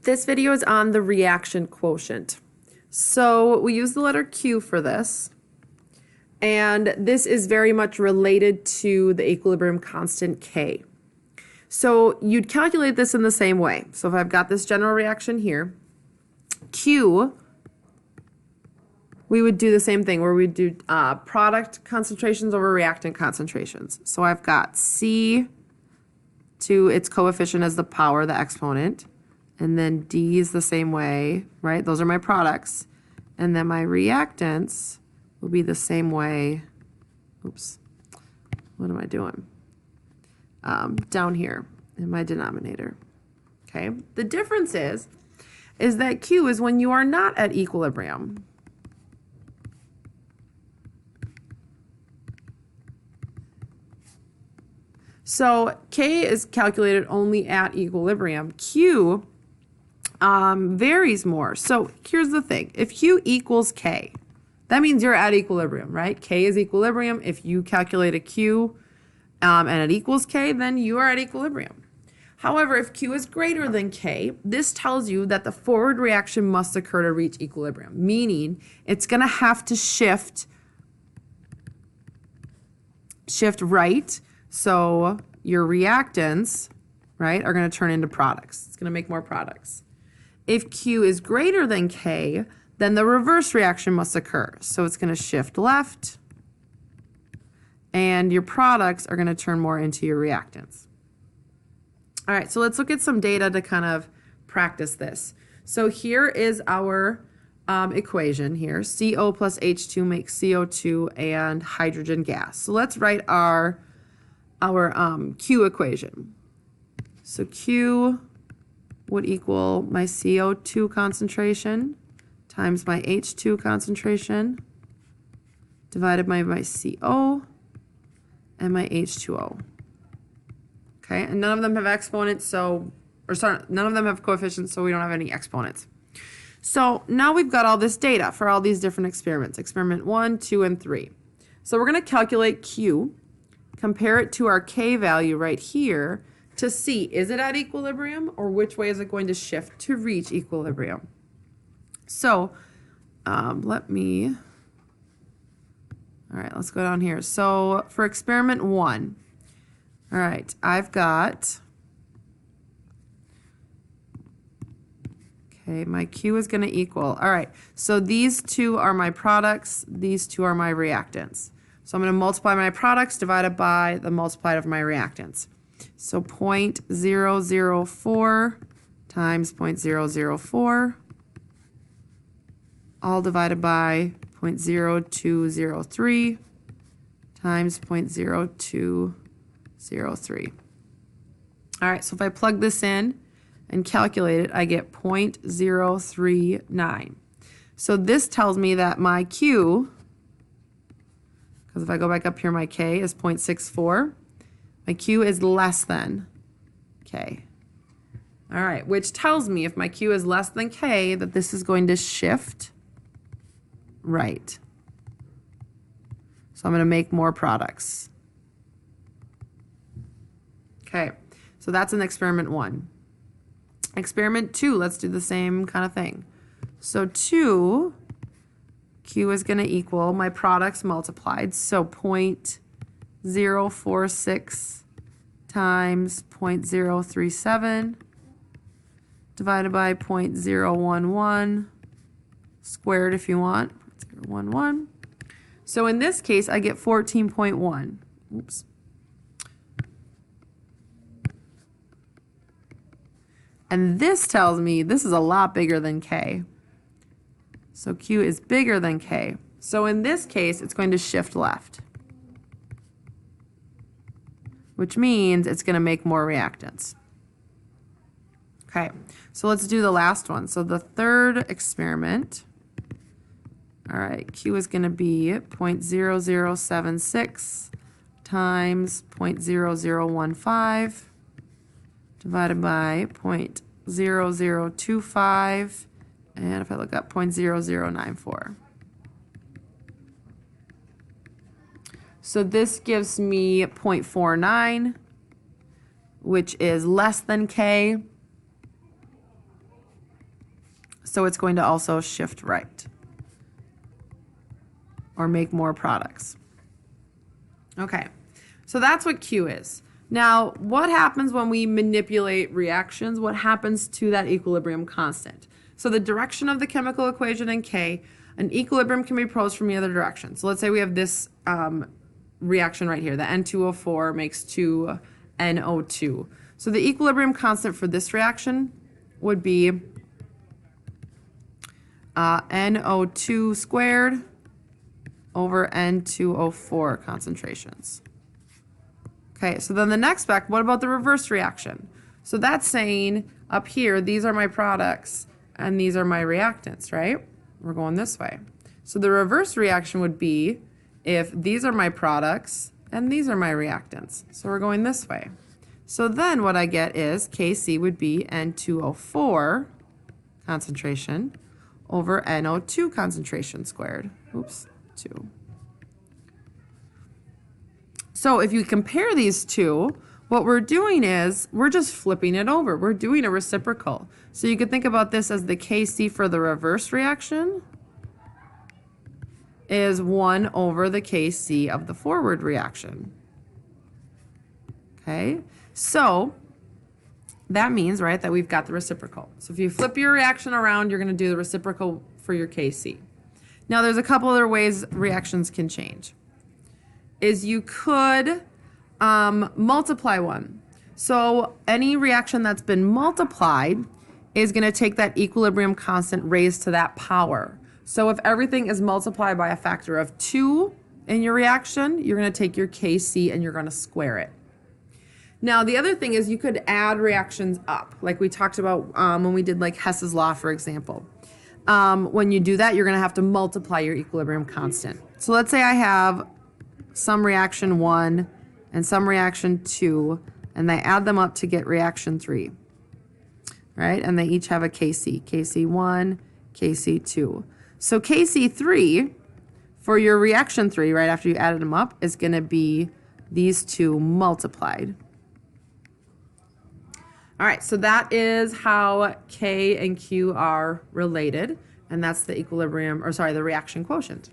This video is on the reaction quotient. So we use the letter Q for this. And this is very much related to the equilibrium constant K. So you'd calculate this in the same way. So if I've got this general reaction here, Q, we would do the same thing where we'd do product concentrations over reactant concentrations. So I've got C to its coefficient as the power, the exponent. And then D is the same way, right? Those are my products. And then my reactants will be the same way. Oops. What am I doing? Down here in my denominator. Okay. The difference is that Q is when you are not at equilibrium. So K is calculated only at equilibrium. Q varies more. So here's the thing. If Q equals K, that means you're at equilibrium, right? K is equilibrium. If you calculate a Q and it equals K, then you are at equilibrium. However, if Q is greater than K, this tells you that the forward reaction must occur to reach equilibrium, meaning it's going to have to shift right. So your reactants, right, are going to turn into products. It's going to make more products. If Q is greater than K, then the reverse reaction must occur. So it's going to shift left, and your products are going to turn more into your reactants. All right, so let's look at some data to kind of practice this. So here is our equation here. CO plus H2 makes CO2 and hydrogen gas. So let's write our Q equation. So Q would equal my CO2 concentration times my H2 concentration divided by my CO and my H2O. Okay, and none of them have exponents, none of them have coefficients, so we don't have any exponents. So now we've got all this data for all these different experiments, experiment 1, 2, and 3. So we're going to calculate Q, compare it to our K value right here to see, is it at equilibrium or which way is it going to shift to reach equilibrium? So all right, let's go down here. So for experiment 1, all right, I've got, okay, my Q is going to equal, all right, so these two are my products, these two are my reactants. So I'm going to multiply my products divided by the multiplied of my reactants. So 0.004 times 0.004, all divided by 0.0203 times 0.0203. All right, so if I plug this in and calculate it, I get 0.039. So this tells me that my Q, because if I go back up here, my K is 0.64. My Q is less than K. All right, which tells me if my Q is less than K, that this is going to shift right. So I'm going to make more products. Okay, so that's in experiment 1. Experiment 2, let's do the same kind of thing. So 2, Q is going to equal my products multiplied. So 0.046 times 0.037 divided by 0.011 squared if you want, 0.011. So in this case, I get 14.1. Oops. And this tells me this is a lot bigger than K. So Q is bigger than K. So in this case, it's going to shift left, which means it's going to make more reactants. Okay, so let's do the last one. So the third experiment, all right, Q is going to be 0.0076 times 0.0015 divided by 0.0025, and if I look up 0.0094. So this gives me 0.49, which is less than K. So it's going to also shift right or make more products. Okay, so that's what Q is. Now, what happens when we manipulate reactions? What happens to that equilibrium constant? So the direction of the chemical equation in K, an equilibrium can be proposed from the other direction. So let's say we have this reaction right here. The N2O4 makes 2NO2. So the equilibrium constant for this reaction would be NO2 squared over N2O4 concentrations. Okay, so then the next spec, what about the reverse reaction? So that's saying up here, these are my products and these are my reactants, right? We're going this way. So the reverse reaction would be if these are my products and these are my reactants. So we're going this way. So then what I get is Kc would be N2O4 concentration over NO2 concentration squared. Oops, 2. So if you compare these two, what we're doing is we're just flipping it over. We're doing a reciprocal. So you could think about this as the Kc for the reverse reaction is 1 over the Kc of the forward reaction. Okay, so that means, right, that we've got the reciprocal. So if you flip your reaction around, you're going to do the reciprocal for your Kc. Now there's a couple other ways reactions can change. Is you could multiply one. So any reaction that's been multiplied is going to take that equilibrium constant raised to that power. So if everything is multiplied by a factor of 2 in your reaction, you're going to take your Kc and you're going to square it. Now the other thing is you could add reactions up, like we talked about when we did like Hess's law, for example. When you do that, you're going to have to multiply your equilibrium constant. So let's say I have some reaction 1 and some reaction 2, and I add them up to get reaction 3, right? And they each have a Kc, Kc1, Kc2. So Kc3 for your reaction 3, right after you added them up, is going to be these two multiplied. All right, so that is how K and Q are related, and that's the equilibrium, or sorry, the reaction quotient.